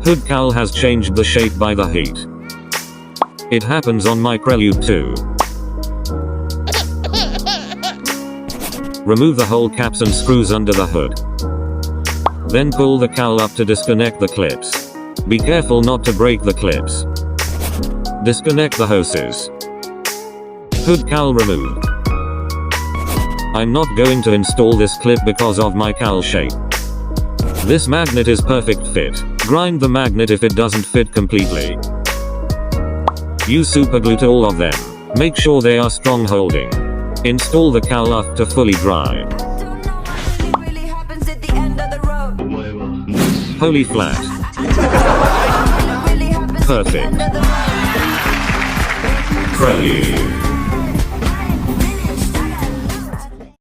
Hood cowl has changed the shape by the heat. It happens on my Prelude too. Remove the whole caps and screws under the hood. Then pull the cowl up to disconnect the clips. Be careful not to break the clips. Disconnect the hoses. Hood cowl removed. I'm not going to install this clip because of my cowl shape. This magnet is perfect fit. Grind the magnet if it doesn't fit completely. Use super glue to all of them. Make sure they are strong holding. Install the cowl after fully dry. Holy flat. Perfect. Prelude.